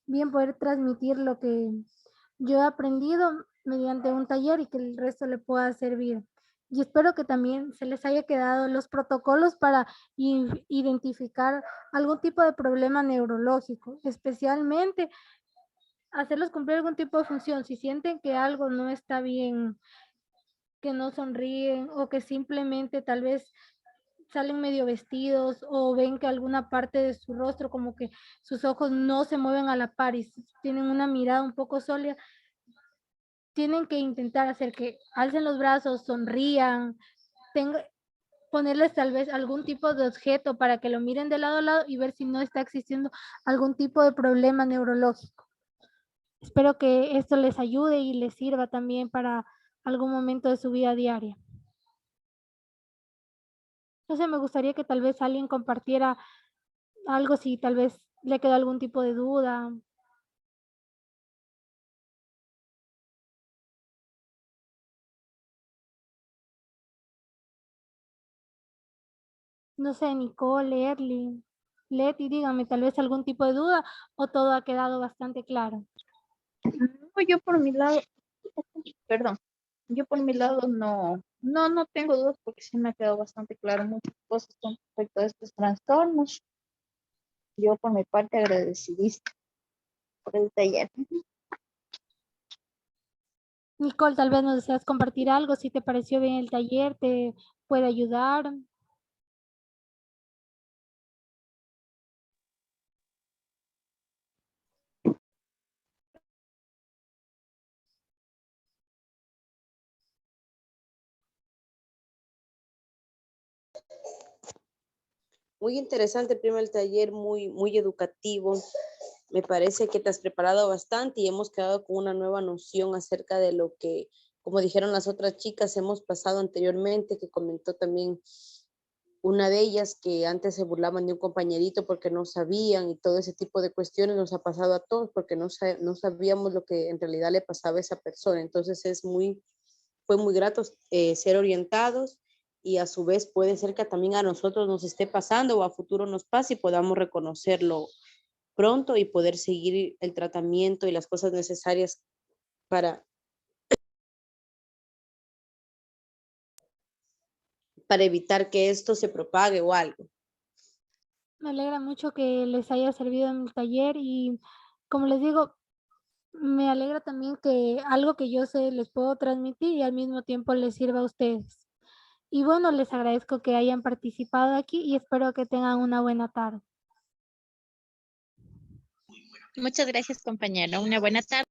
bien poder transmitir lo que yo he aprendido mediante un taller y que el resto le pueda servir. Y espero que también se les haya quedado los protocolos para identificar algún tipo de problema neurológico, especialmente hacerlos cumplir algún tipo de función. Si sienten que algo no está bien, que no sonríen o que simplemente tal vez salen medio vestidos o ven que alguna parte de su rostro, como que sus ojos no se mueven a la par y tienen una mirada un poco sólida, tienen que intentar hacer que alcen los brazos, sonrían, ponerles tal vez algún tipo de objeto para que lo miren de lado a lado y ver si no está existiendo algún tipo de problema neurológico. Espero que esto les ayude y les sirva también para algún momento de su vida diaria. Entonces me gustaría que tal vez alguien compartiera algo si tal vez le quedó algún tipo de duda. No sé, Nicole, Erly, Leti, dígame tal vez algún tipo de duda o todo ha quedado bastante claro. No, yo por mi lado, perdón, yo por mi lado no tengo dudas porque sí me ha quedado bastante claro muchas cosas con respecto a estos trastornos. Yo por mi parte agradecidísima por el taller. Nicole, tal vez nos deseas compartir algo, si te pareció bien el taller, te puede ayudar. Muy interesante, prima, el taller, muy educativo. Me parece que te has preparado bastante y hemos quedado con una nueva noción acerca de lo que, como dijeron las otras chicas, hemos pasado anteriormente, que comentó también una de ellas que antes se burlaban de un compañerito porque no sabían, y todo ese tipo de cuestiones nos ha pasado a todos porque no sabíamos lo que en realidad le pasaba a esa persona. Entonces fue muy grato ser orientados, y a su vez puede ser que también a nosotros nos esté pasando o a futuro nos pase y podamos reconocerlo pronto y poder seguir el tratamiento y las cosas necesarias para evitar que esto se propague o algo. Me alegra mucho que les haya servido en el taller y, como les digo, me alegra también que algo que yo sé les puedo transmitir y al mismo tiempo les sirva a ustedes. Y bueno, les agradezco que hayan participado aquí y espero que tengan una buena tarde. Muchas gracias, compañera. Una buena tarde.